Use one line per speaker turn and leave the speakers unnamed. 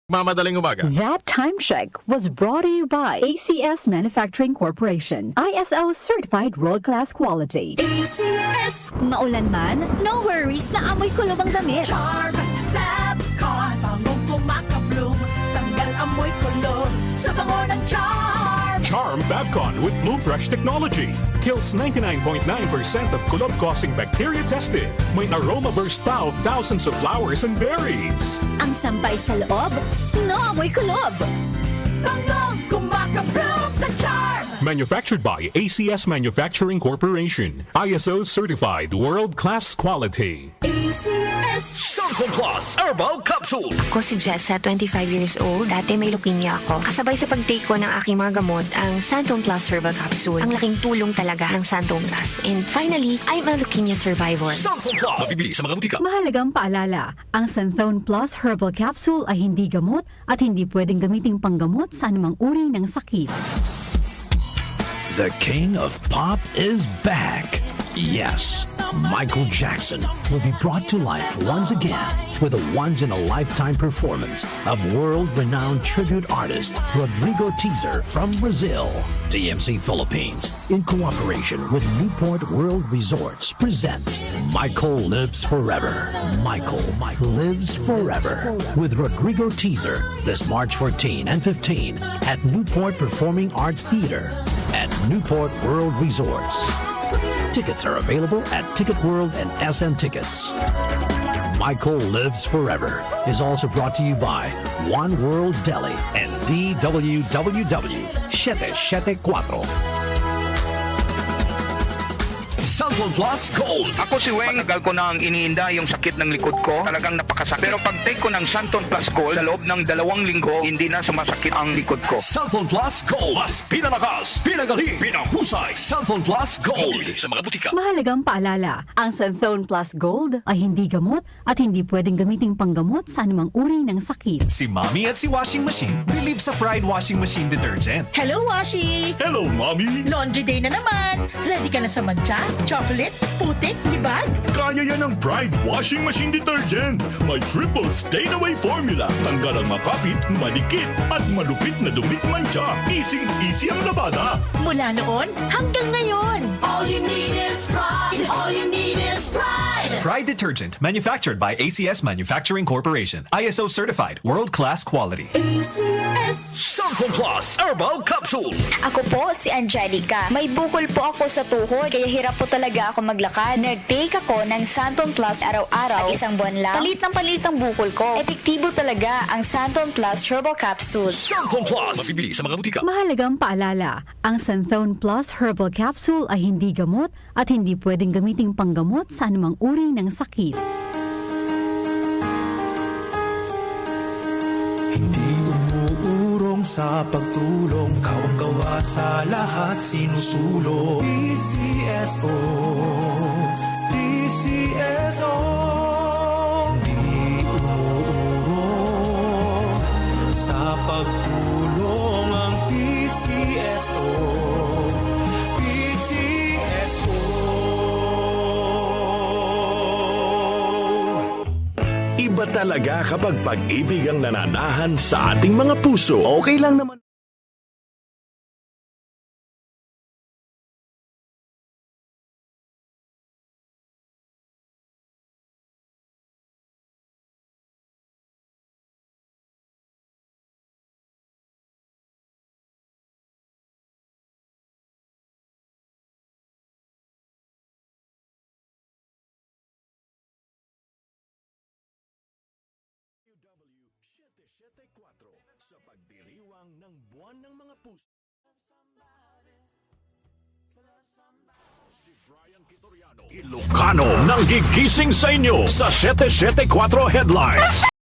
Mamadaling umaga.
That time check was brought to you by ACS Manufacturing Corporation. ISO certified world-class quality.
ACS.
Maulan man, no worries na amoy kulob ang damit.
Charm Fabcon. Bangong kumakabloom. Tanggal amoy kulob sa bango ng Charm.
Charm Fabcon with Bloom Fresh technology kills 99.9% of kulob-causing bacteria tested. May aroma burst pa of thousands of flowers and berries.
Ang sampay sa loob, no amoy kulob.
Bangong kumakabloom sa Charm.
Manufactured by ACS Manufacturing Corporation. ISO certified world-class quality.
ACS.
Santon Plus Herbal Capsule.
Ako si Jessa, 25 years old. Dati may leukemia ako. Kasabay sa pag-take ko ng aking mga gamot, ang Santon Plus Herbal Capsule. Ang laking tulong talaga ng Santon Plus. And finally, I'm a leukemia survivor.
Santon Plus. Mabibili sa mga butika.
Mahalagang paalala, ang Santhone Plus Herbal Capsule ay hindi gamot at hindi pwedeng gamiting panggamot sa anumang uri ng sakit.
The king of pop is back. Yes, Michael Jackson will be brought to life once again with a once-in-a-lifetime performance of world-renowned tribute artist Rodrigo Teaser from Brazil. DMC Philippines, in cooperation with Newport World Resorts, present Michael Lives Forever. Michael Lives Forever with Rodrigo Teaser this March 14 and 15 at Newport Performing Arts Theater at Newport World Resorts. Tickets are available at Ticket World and SM Tickets. Michael Lives Forever is also brought to you by One World Deli and DWWW 774.
Santon Plus Gold.
Ako si Weng, tagal ko nang iniinda yung sakit ng likod ko. Talagang napakasakit. Pero pag take ko ng Santon Plus Gold, sa loob ng 2 linggo, hindi na sumasakit ang likod ko.
Santon Plus Gold. Mas pinalakas, pinagaling, pinahusay. Santon Plus Gold. Mabibili sa mga butika.
Mahalagang paalala, ang Santhone Plus Gold ay hindi gamot at hindi pwedeng gamiting panggamot sa anumang uri ng sakit.
Si Mommy at si Washing Machine believe sa Pride Washing Machine Detergent.
Hello, Washi!
Hello, Mommy!
Laundry day na naman. Ready ka na sa mancha, chocolate, putik, libag?
Kaya yan ang Pride Washing Machine Detergent. May triple stain-away formula. Tanggal ang makapit, madikit, at malupit na dumit mancha. Easy ang labada.
Mula noon hanggang ngayon. All you need is pride. All you need is pride.
Pride Detergent, manufactured by ACS Manufacturing Corporation. ISO certified, world-class quality.
ACS.
Santon Plus Herbal Capsule.
Ako po si Angelica. May bukol po ako sa tuhod, kaya hirap po talaga ako maglakad. Nag-take ako ng Santon Plus araw-araw at 1 buwan lang. Palit ang bukol ko. Epektibo talaga ang Santon Plus Herbal Capsule.
Santon Plus. Mabibili sa mga butika.
Mahalagang paalala, ang Santhone Plus Herbal Capsule ay hindi gamot at hindi pwedeng gamiting panggamot sa anumang uri ng sakit.
Hindi umuurong sa pagtulong, kawang-gawa sa lahat sinusulong. PCSO, PCSO. Hindi umuurong sa pagtulong ang PCSO.
Iba talaga kapag pag-ibig ang nananahan sa ating mga puso. Okay lang naman.
Sa pagdiriwang ng buwan ng mga puso. Si Brian Kitoriano,
Ilocano nang gigising sa inyo sa 774 Headlines.